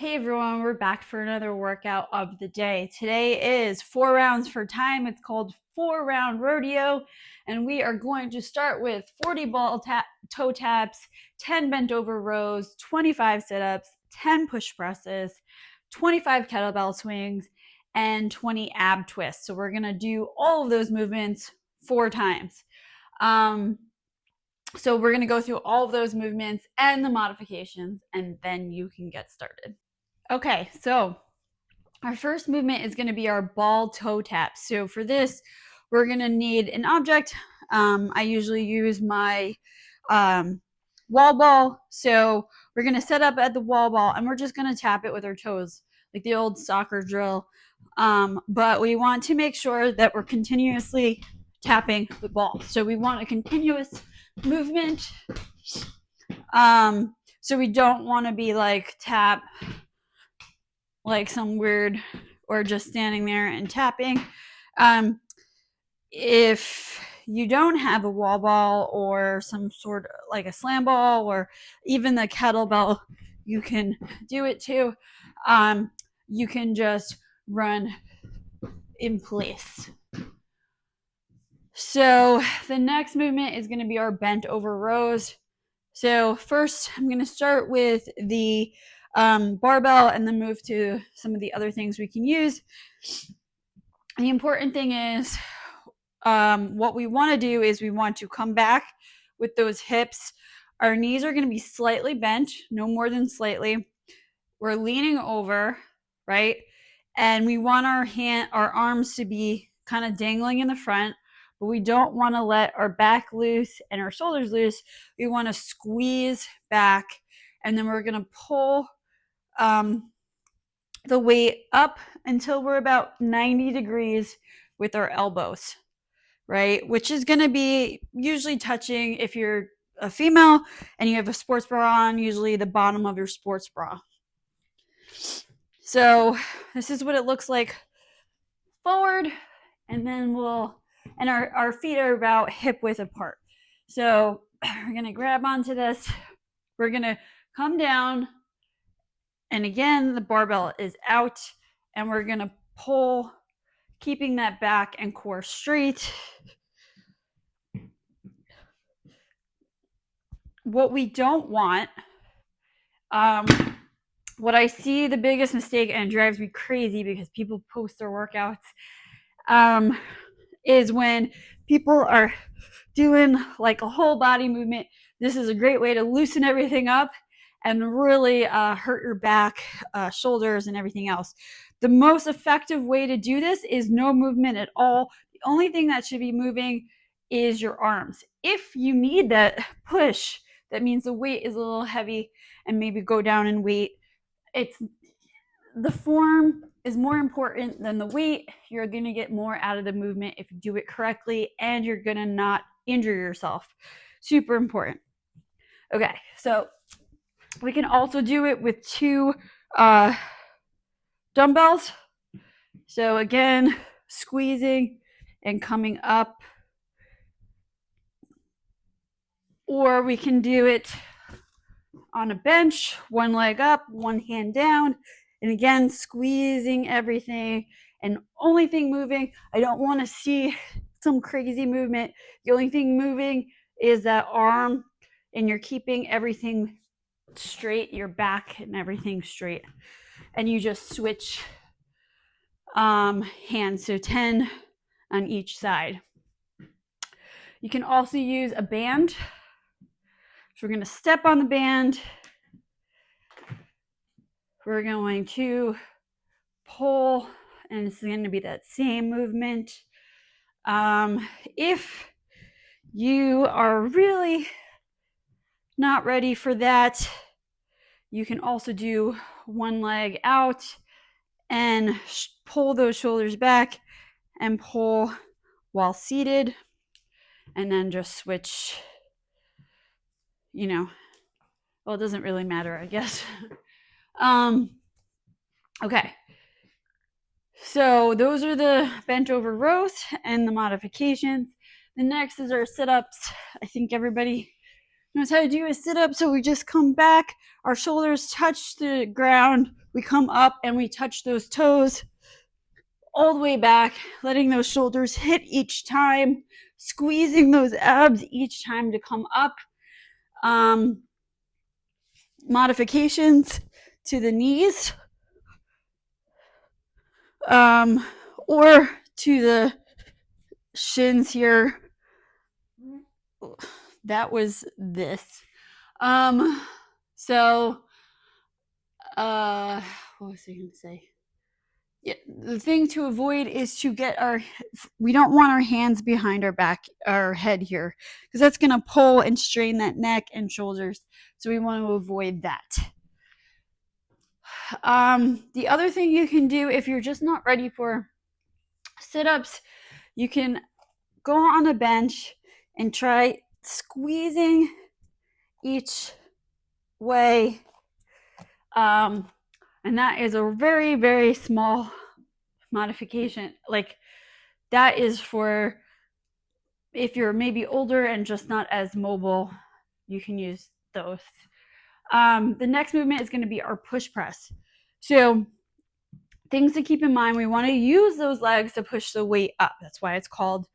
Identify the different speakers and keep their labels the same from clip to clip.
Speaker 1: Hey everyone, we're back for another workout of the day. Today is 4 rounds for time. It's called 4-round rodeo, and we are going to start with 40 toe taps, 10 bent over rows, 25 sit-ups, 10 push presses, 25 kettlebell swings, and 20 ab twists. So we're going to do all of those movements 4 times. So we're going to go through all of those movements and the modifications, and then you can get started. Okay, so our first movement is going to be our ball toe tap. So for this, we're going to need an object. I usually use my wall ball. So we're going to set up at the wall ball and we're just going to tap it with our toes, like the old soccer drill. But we want to make sure that we're continuously tapping the ball. So we want a continuous movement. So we don't want to be like tap like some weird or just standing there and tapping. If you don't have a wall ball or some sort of like a slam ball or even the kettlebell, you can do it too. You can just run in place. So the next movement is going to be our bent over rows. So first I'm going to start with the barbell and then move to some of the other things we can use. The important thing is what we want to do is we want to come back with those hips. Our knees are going to be slightly bent, no more than slightly. We're leaning over, right? And we want our arms to be kind of dangling in the front, but we don't want to let our back loose and our shoulders loose. We want to squeeze back, and then we're going to pull the weight up until we're about 90 degrees with our elbows, right? Which is going to be usually touching, if you're a female and you have a sports bra on, usually the bottom of your sports bra. So this is what it looks like forward, and then our feet are about hip width apart. So we're going to grab onto this. We're going to come down, and again, the barbell is out, and we're going to pull, keeping that back and core straight. What we don't want, what I see the biggest mistake, and it drives me crazy because people post their workouts, is when people are doing like a whole body movement. This is a great way to loosen everything up and really hurt your back, shoulders, and everything else. The most effective way to do this is no movement at all. The only thing that should be moving is your arms. If you need that push, that means the weight is a little heavy and maybe go down in weight. The form is more important than the weight. You're going to get more out of the movement if you do it correctly, and you're going to not injure yourself. Super important. Okay, so we can also do it with 2 dumbbells. So again, squeezing and coming up. Or we can do it on a bench, one leg up, one hand down, and again, squeezing everything. And only thing moving, I don't want to see some crazy movement. The only thing moving is that arm, and you're keeping everything straight, your back and everything straight. And you just switch hands, so 10 on each side. You can also use a band. So we're going to step on the band. We're going to pull, and it's going to be that same movement. If you are really not ready for that, you can also do one leg out and pull those shoulders back and pull while seated, and then just switch, well, it doesn't really matter, I guess. Okay. So those are the bent over rows and the modifications. The next is our sit-ups. I think everybody Knows how to do a sit up. So we just come back, our shoulders touch the ground, we come up and we touch those toes all the way back, letting those shoulders hit each time, squeezing those abs each time to come up. Modifications to the knees, or to the shins here. That was this. So, what was I going to say? Yeah, the thing to avoid is to get we don't want our hands behind our head here, because that's going to pull and strain that neck and shoulders. So we want to avoid that. The other thing you can do if you're just not ready for sit-ups, you can go on a bench and try squeezing each way. And that is a very, very small modification. Like, that is for if you're maybe older and just not as mobile, you can use those. The next movement is going to be our push press. So things to keep in mind, we want to use those legs to push the weight up. That's why it's called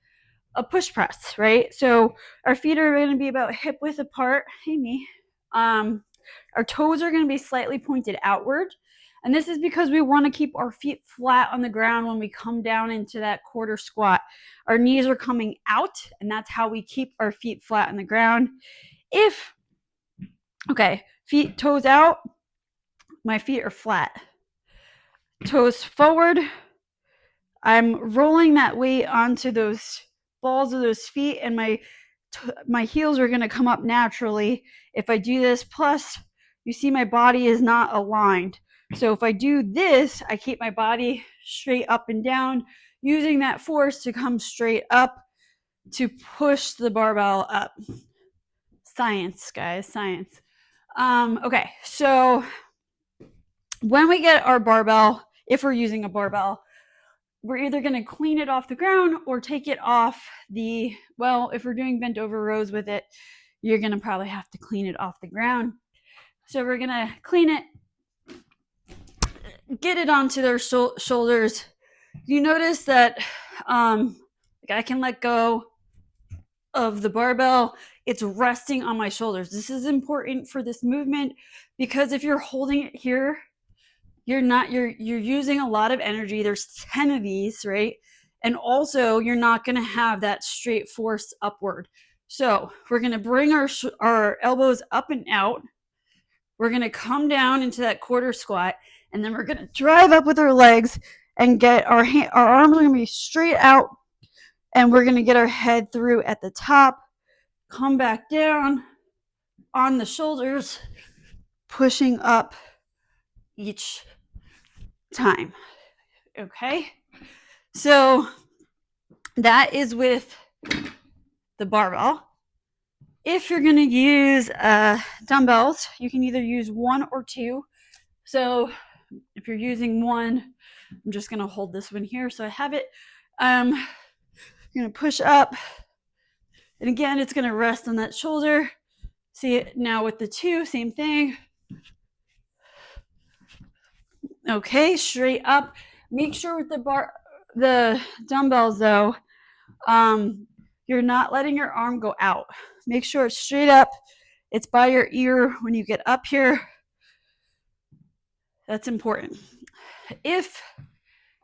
Speaker 1: a push press, right? So our feet are going to be about hip width apart. Hey, me. Our toes are going to be slightly pointed outward. And this is because we want to keep our feet flat on the ground when we come down into that quarter squat. Our knees are coming out, and that's how we keep our feet flat on the ground. Feet, toes out, my feet are flat. Toes forward, I'm rolling that weight onto those balls of those feet, and my heels are going to come up naturally if I do this. Plus, you see my body is not aligned. So if I do this, I keep my body straight up and down, using that force to come straight up to push the barbell up. Science, guys, science. Okay, so when we get our barbell, if we're using a barbell, we're either going to clean it off the ground or take it off if we're doing bent over rows with it, you're going to probably have to clean it off the ground. So we're going to clean it, get it onto their shoulders. You notice that I can let go of the barbell. It's resting on my shoulders. This is important for this movement, because if you're holding it here, you're using a lot of energy. There's 10 of these, right? And also you're not going to have that straight force upward. So we're going to bring our elbows up and out. We're going to come down into that quarter squat, and then we're going to drive up with our legs and get our arms are going to be straight out, and we're going to get our head through at the top, come back down on the shoulders, pushing up each time. Okay, so that is with the barbell. If you're going to use dumbbells, you can either use one or two. So if you're using one, I'm just going to hold this one here so I have it. I'm going to push up, and again, it's going to rest on that shoulder. See it now with the two, same thing. Okay, straight up. Make sure with the dumbbells though, you're not letting your arm go out. Make sure it's straight up. It's by your ear when you get up here. That's important. If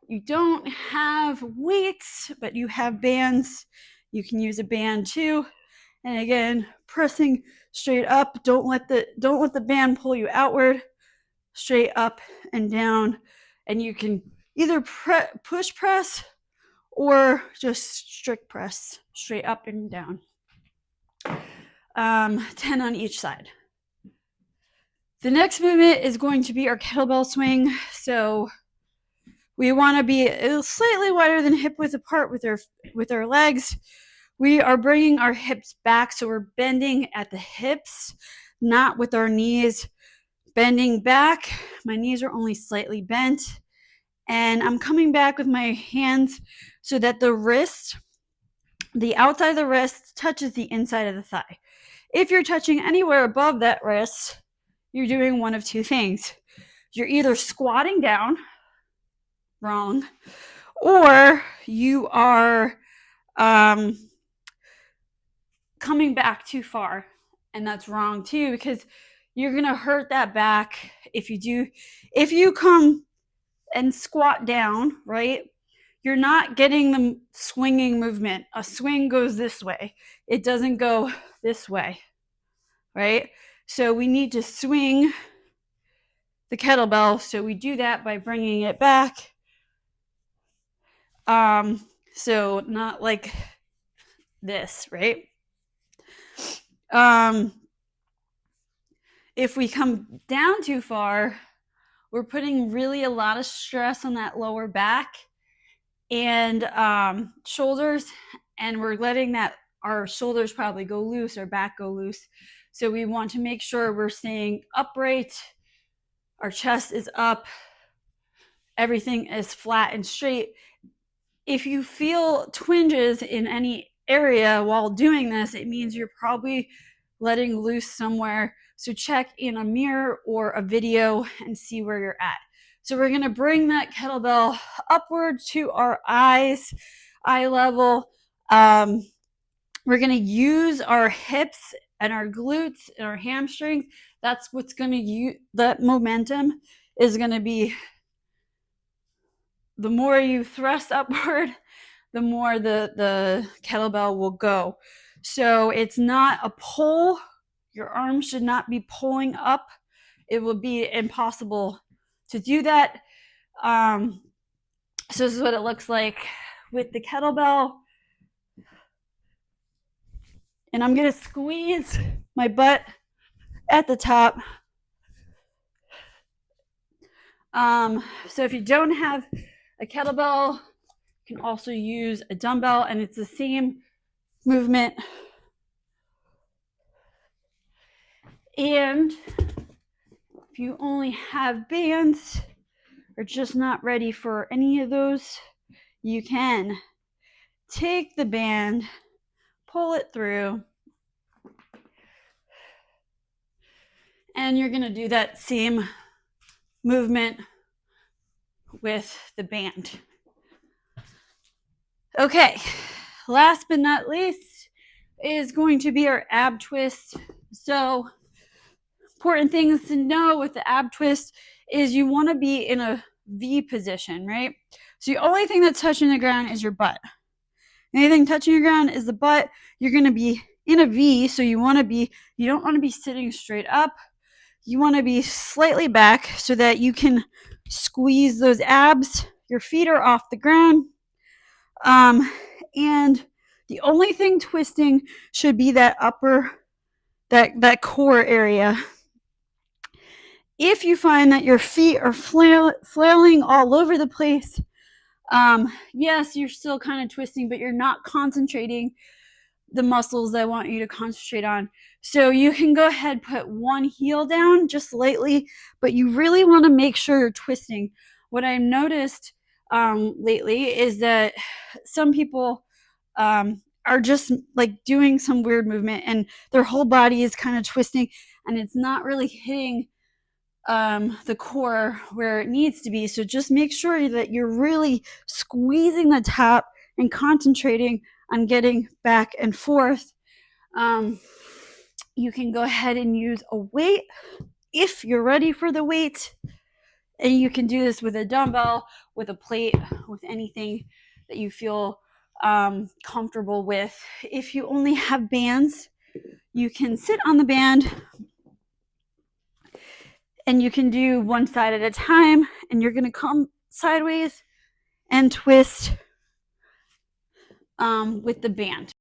Speaker 1: you don't have weights, but you have bands, you can use a band too. And again, pressing straight up. Don't let the band pull you outward. Straight up and down. And you can either push press or just strict press, straight up and down. 10 on each side. The next movement is going to be our kettlebell swing. So we want to be slightly wider than hip width apart with our legs. We are bringing our hips back, so we're bending at the hips, not with our knees. Bending back, my knees are only slightly bent, and I'm coming back with my hands so that the outside of the wrist touches the inside of the thigh. If you're touching anywhere above that wrist, you're doing one of two things. You're either squatting down, wrong, or you are coming back too far, and that's wrong too, because you're gonna hurt that back if you come and squat down, right? You're not getting the swinging movement. A swing goes this way, it doesn't go this way, right? So we need to swing the kettlebell. So we do that by bringing it back. So not like this, right? If we come down too far, we're putting really a lot of stress on that lower back and shoulders, and we're letting that our shoulders probably go loose, our back go loose. So we want to make sure we're staying upright, our chest is up, everything is flat and straight. If you feel twinges in any area while doing this, it means you're probably letting loose somewhere. So check in a mirror or a video and see where you're at. So we're gonna bring that kettlebell upward to our eye level. We're gonna use our hips and our glutes and our hamstrings. That's what's gonna use, that momentum is gonna be, the more you thrust upward, the more the kettlebell will go. So it's not a pull. Your arms should not be pulling up. It will be impossible to do that. So this is what it looks like with the kettlebell. And I'm going to squeeze my butt at the top. So if you don't have a kettlebell, you can also use a dumbbell, and it's the same movement. And if you only have bands or just not ready for any of those, you can take the band, pull it through, and you're going to do that same movement with the band. Okay, last but not least is going to be our ab twist. So important things to know with the ab twist is you want to be in a V position, right? So the only thing that's touching the ground is your butt. Anything touching your ground is the butt. You're going to be in a V, so you don't want to be sitting straight up. You want to be slightly back so that you can squeeze those abs. Your feet are off the ground. And the only thing twisting should be that that core area. If you find that your feet are flailing all over the place, yes, you're still kind of twisting, but you're not concentrating the muscles I want you to concentrate on. So you can go ahead, put one heel down just lightly, but you really want to make sure you're twisting. What I've noticed lately is that some people are just like doing some weird movement and their whole body is kind of twisting and it's not really hitting the core where it needs to be. So just make sure that you're really squeezing the top and concentrating on getting back and forth. You can go ahead and use a weight if you're ready for the weight, and you can do this with a dumbbell, with a plate, with anything that you feel comfortable with. If you only have bands, you can sit on the band and you can do one side at a time, and you're going to come sideways and twist with the band.